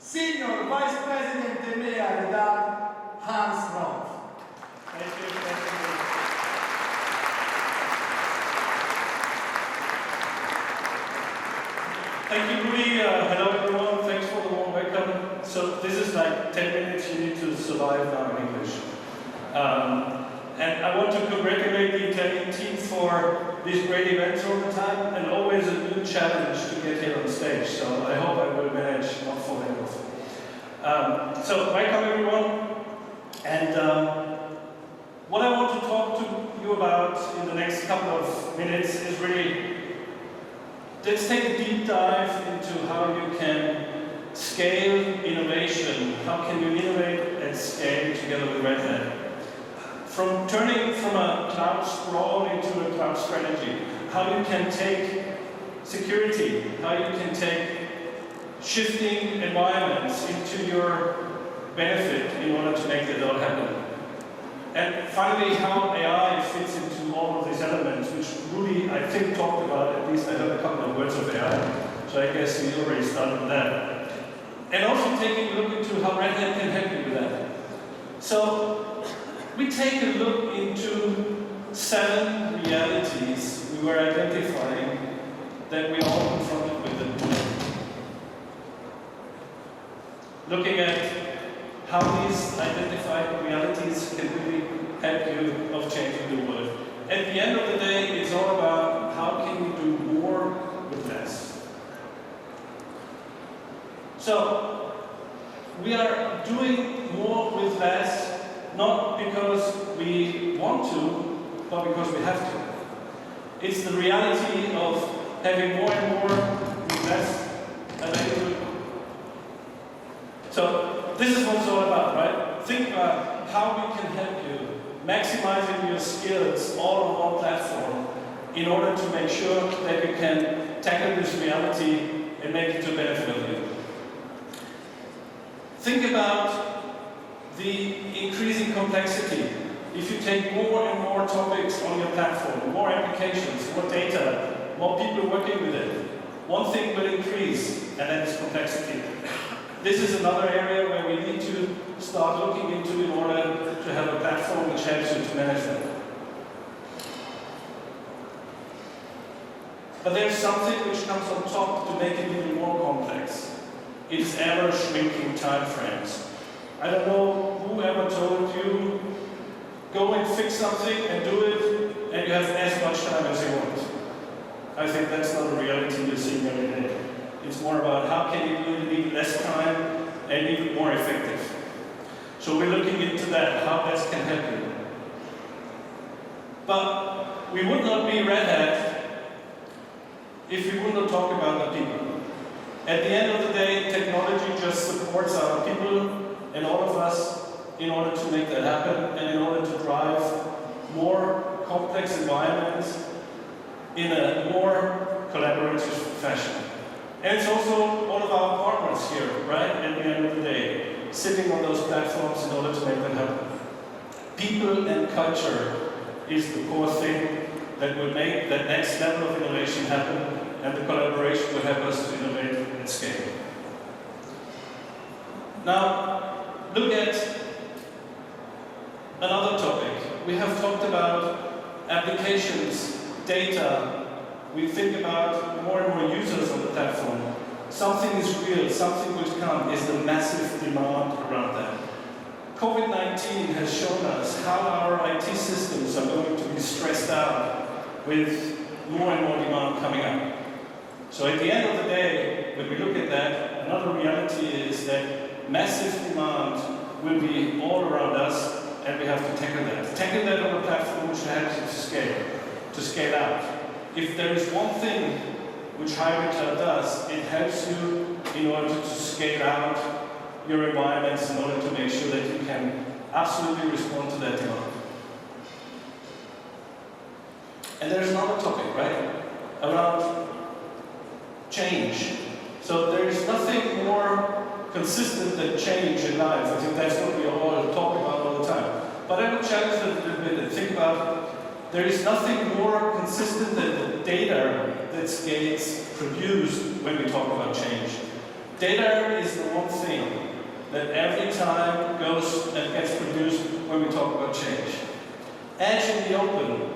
Senior Vice President EMEA da Hans Roth. Thank you. Thank you, Rudy. Hello, everyone. Thanks for the warm welcome. So this is like 10 minutes you need to survive now in English. And I want to congratulate the Italian team for these great events all the time, and always a new challenge to get here on stage. So I hope I will manage not falling off. So welcome, everyone. And what I want to talk to you about in the next couple of minutes is really, let's take a deep dive into how you can scale innovation. How can you innovate and scale together with Red Hat? From turning from a cloud sprawl into a cloud strategy. How you can take security, how you can take shifting environments into your benefit in order to make that all happen. And finally, how AI fits into all of these elements, which Rudy, I think, talked about. At least I heard a couple of words of AI, so I guess he already started with that. And also taking a look into how Red Hat can help you with that. So we take a look into 7 realities we were identifying that we are all confronted with at the moment. Looking at how these identified realities can really help you of changing the world. At the end of the day, it's all about how can you do more with less. So, we are doing more with less, not because we want to, but because we have to. It's the reality of having more and more with less available. So, this is what it's all about, right? Think about how we can help you maximizing your skills all on one platform in order to make sure that you can tackle this reality and make it to benefit of you. Think about the increasing complexity. If you take more and more topics on your platform, more applications, more data, more people working with it, one thing will increase, and that is complexity. This is another area where we need to start looking into in order to have a platform which helps you to manage that. But there's something which comes on top to make it even more complex. It's ever-shrinking time frames. I don't know who ever told you, go and fix something and do it, and you have as much time as you want. I think that's not a reality you're seeing every day. It's more about how can you do it in even less time and even more effective. So we're looking into that, how that can help you. But we would not be Red Hat if we would not talk about the people. At the end of the day, technology just supports our people and all of us in order to make that happen and in order to drive more complex environments in a more collaborative fashion. And it's also all of our partners here, right, at the end of the day, sitting on those platforms in order to make that happen. People and culture is the core thing that will make that next level of innovation happen, and the collaboration will help us to innovate and scale. Now, look at another topic. We have talked about applications, data. We think about more and more users on the platform. Something is real, something will come, is the massive demand around that. COVID-19 has shown us how our IT systems are going to be stressed out with more and more demand coming up. So at the end of the day, when we look at that, another reality is that massive demand will be all around us, and we have to tackle that. Tackle that on a platform which helps you to scale out. If there is one thing which hybrid cloud does, it helps you in order to scale out your environments in order to make sure that you can absolutely respond to that demand. And there's another topic, right, around change. So there is nothing more consistent than change in life. I think that's what we all talk about all the time. But I would challenge it a little bit and think about there is nothing more consistent than the data that gets produced when we talk about change. Data is the one thing that every time goes and gets produced when we talk about change. Edge in the open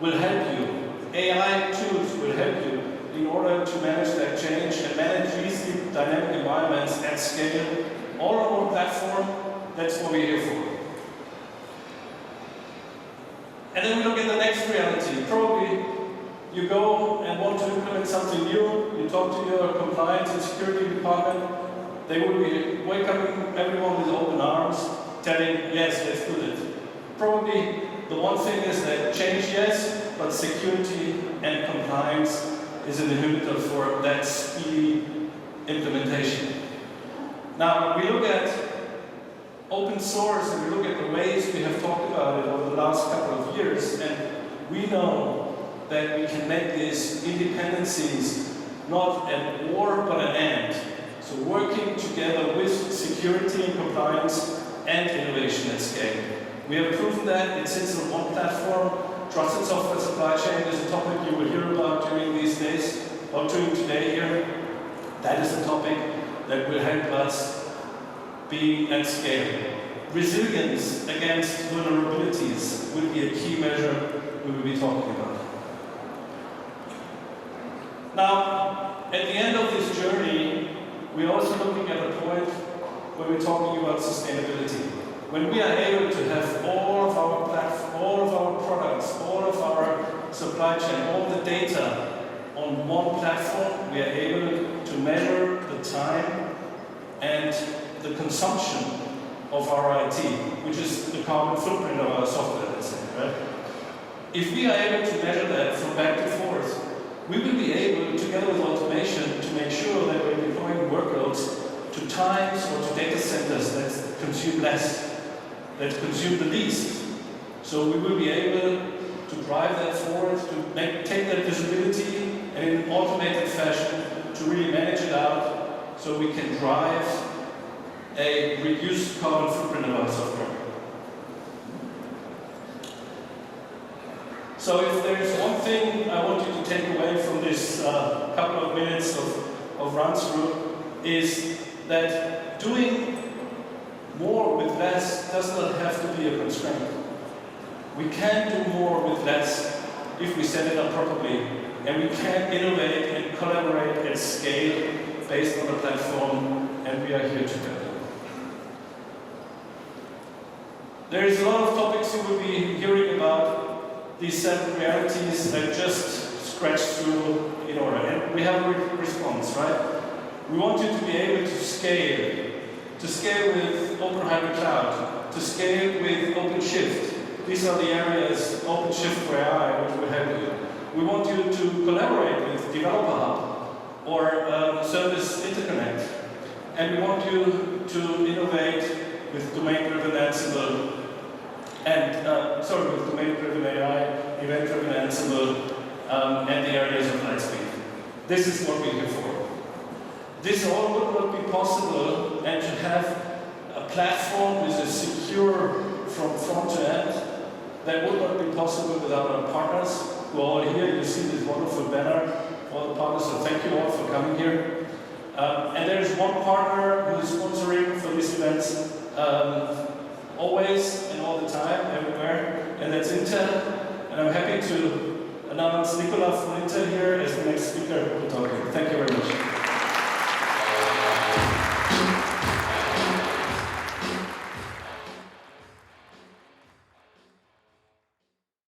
will help you. AI tools will help you in order to manage that change and manage these dynamic environments at scale. All on one platform, that's what we're here for. And then we look at the next reality. Probably you go and want to implement something new, you talk to your compliance and security department, they will be welcoming everyone with open arms, telling, yes, let's do it. Probably the one thing is that change, yes, but security and compliance is an inhibitor for that speedy implementation. Now, we look at open source and we look at the ways we have talked about it over the last couple of years, and we know that we can make these independencies not an or but an and. So working together with security and compliance and innovation at scale. We have proven that it sits on one platform. Trusted software supply chain is a topic you will hear about during these days, or during today here. That is a topic that will help us be at scale. Resilience against vulnerabilities will be a key measure we will be talking about. Now, at the end of this journey, we're also looking at a point where we're talking about sustainability. When we are able to have all of our platforms, all of our products, all of our supply chain, all the data on one platform, we are able to measure the time and the consumption of our IT, which is the carbon footprint of our software, let's say, right? If we are able to measure that from back to forth, we will be able, together with automation, to make sure that we're deploying workloads to times or to data centers that consume less, that consume the least. So we will be able to drive that forward, to take that visibility and in an automated fashion to really manage it out so we can drive a reduced carbon footprint of our software. So if there's one thing I want you to take away from this couple of minutes of run-through, is that doing more with less does not have to be a constraint. We can do more with less if we set it up properly, and we can innovate and collaborate at scale based on the platform, and we are here together. There is a lot of topics you will be hearing about. These 7 realities I just scratched through in order, and we have a response, right? We want you to be able to scale with Open Hybrid Cloud, to scale with OpenShift. These are the areas, OpenShift for AI, which will help you. We want you to collaborate with Developer Hub or Service Interconnect, and we want you to innovate with domain-driven Ansible and with domain-driven AI, event-driven Ansible, and the areas of Lightspeed. This is what we're here for. This all would not be possible, and to have a platform which is secure from front to end, that would not be possible without our partners who are all here. You see this wonderful banner for all the partners, so thank you all for coming here. And there is one partner who is sponsoring for these events always and all the time, everywhere, and that's Intel. And I'm happy to announce Nicola from Intel here as the next speaker who will talk here. Thank you very much.